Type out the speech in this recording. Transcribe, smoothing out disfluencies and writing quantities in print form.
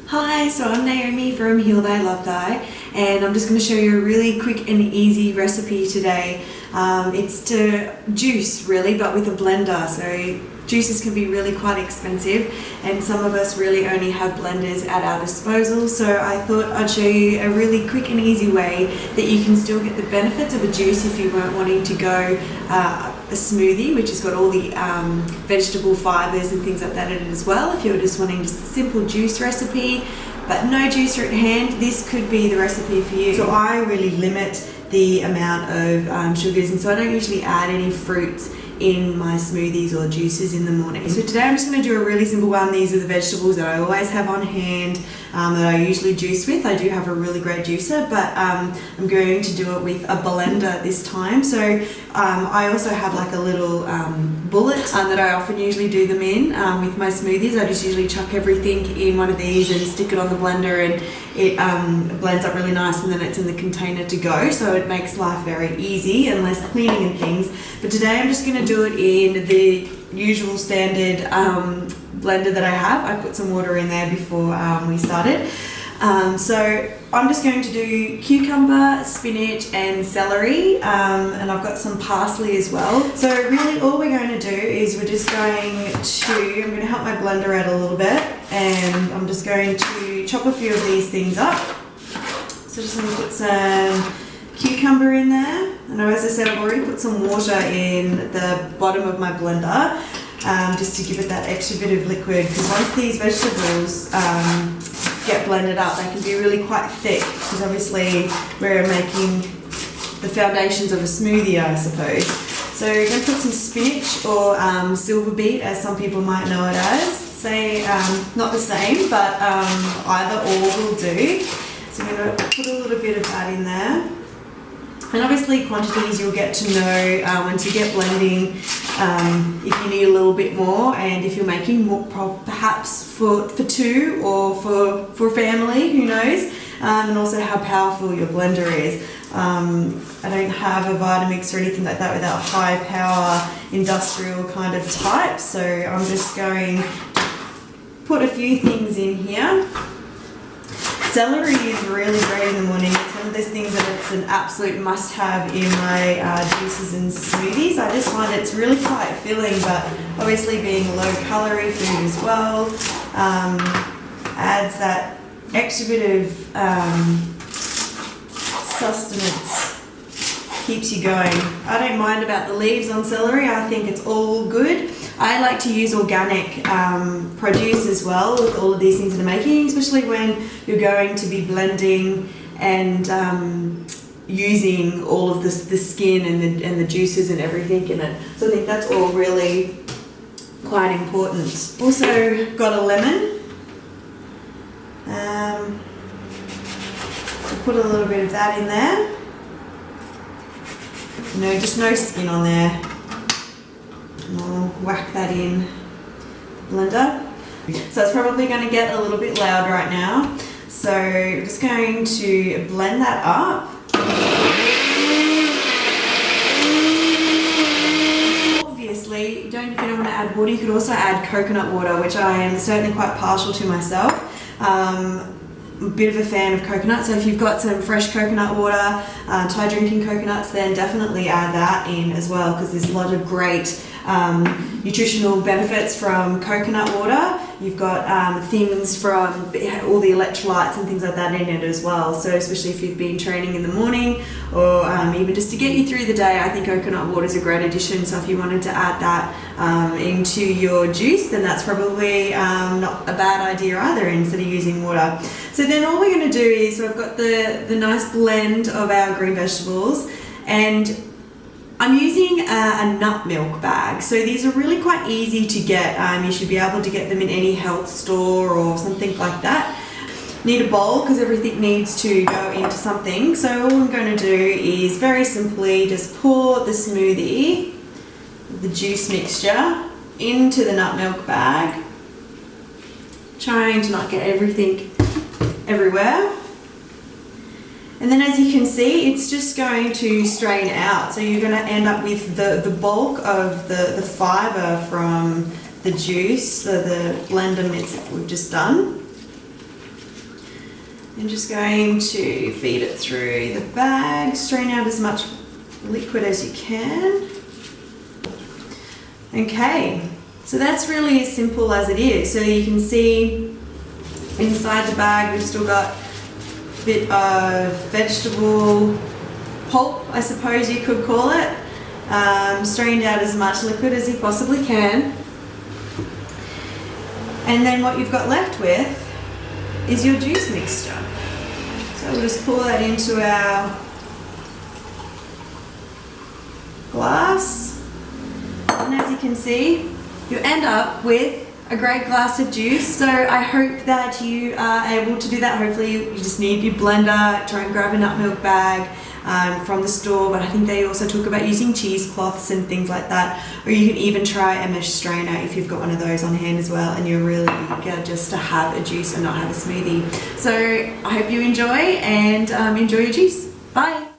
Hi, so I'm Naomi from Heal Thy Love Thy, and I'm just going to show you a really quick and easy recipe today. It's to juice really, but with a blender. So juices can be really quite expensive, and some of us really only have blenders at our disposal. So I thought I'd show you a really quick and easy way that you can still get the benefits of a juice if you weren't wanting to go a smoothie, which has got all the vegetable fibers and things like that in it as well. If you're just wanting just a simple juice recipe but no juicer at hand, this could be the recipe for you. So I really limit the amount of sugars, and so I don't usually add any fruits in my smoothies or juices in the morning. So today I'm just going to do a really simple one. These are the vegetables that I always have on hand that I usually juice with. I do have a really great juicer, but I'm going to do it with a blender this time. So I also have like a little bullet that I often usually do them in with my smoothies. I just usually chuck everything in one of these and stick it on the blender, and it blends up really nice, and then it's in the container to go, so it makes life very easy and less cleaning and things. But today I'm just going to do it in the usual standard blender that I have. I put some water in there before we started. So I'm just going to do cucumber, spinach and celery, and I've got some parsley as well. So really all we're going to do is I'm going to help my blender out a little bit, and I'm just going to chop a few of these things up. So just going to put some cucumber in there, and as I said, I've already put some water in the bottom of my blender just to give it that extra bit of liquid, because once these vegetables get blended up, they can be really quite thick, because obviously we're making the foundations of a smoothie, I suppose. So we're going to put some spinach or silver beet, as some people might know it as. Say not the same, but either or will do. So I'm going to put a little bit of that in there. And obviously quantities you'll get to know once you get blending, if you need a little bit more, and if you're making more, perhaps for two or for family, who knows, and also how powerful your blender is. I don't have a Vitamix or anything like that with that high power industrial kind of type, so I'm just going to put a few things in here. Celery is really great in the morning. It's one of those things that it's an absolute must-have in my juices and smoothies. I just find it's really quite filling, but obviously being a low-calorie food as well adds that extra bit of sustenance, keeps you going. I don't mind about the leaves on celery. I think it's all good. I like to use organic produce as well with all of these things that I'm making, especially when you're going to be blending and using all of the skin and the juices and everything in it. So I think that's all really quite important. Also got a lemon. I'll put a little bit of that in there. No, just no skin on there. And I'll whack that in the blender. So it's probably going to get a little bit loud right now. So I'm just going to blend that up. Obviously, if you don't want to add water, you could also add coconut water, which I am certainly quite partial to myself. A bit of a fan of coconut, so if you've got some fresh coconut water, Thai drinking coconuts, then definitely add that in as well, because there's a lot of great nutritional benefits from coconut water. You've got things from all the electrolytes and things like that in it as well, so especially if you've been training in the morning or even just to get you through the day, I think coconut water is a great addition. So if you wanted to add that into your juice, then that's probably not a bad idea either, instead of using water. So then all we're going to do is, so I've got the nice blend of our green vegetables, and I'm using a nut milk bag. So these are really quite easy to get. You should be able to get them in any health store or something like that. Need a bowl, because everything needs to go into something. So all I'm going to do is very simply just pour the smoothie, the juice mixture, into the nut milk bag, trying to not get everything everywhere. And then as you can see, it's just going to strain out. So you're going to end up with the bulk of the fibre from the juice, the blender mix that we've just done. I'm just going to feed it through the bag, strain out as much liquid as you can. Okay, so that's really as simple as it is. So you can see inside the bag we've still got a bit of vegetable pulp, I suppose you could call it. Strained out as much liquid as you possibly can. And then what you've got left with is your juice mixture. So we'll just pour that into our glass. And as you can see, you end up with a great glass of juice. So I hope that you are able to do that. Hopefully you just need your blender, try and grab a nut milk bag from the store, but I think they also talk about using cheesecloths and things like that, or you can even try a mesh strainer if you've got one of those on hand as well and you're really eager just to have a juice and not have a smoothie. So I hope you enjoy and enjoy your juice. Bye!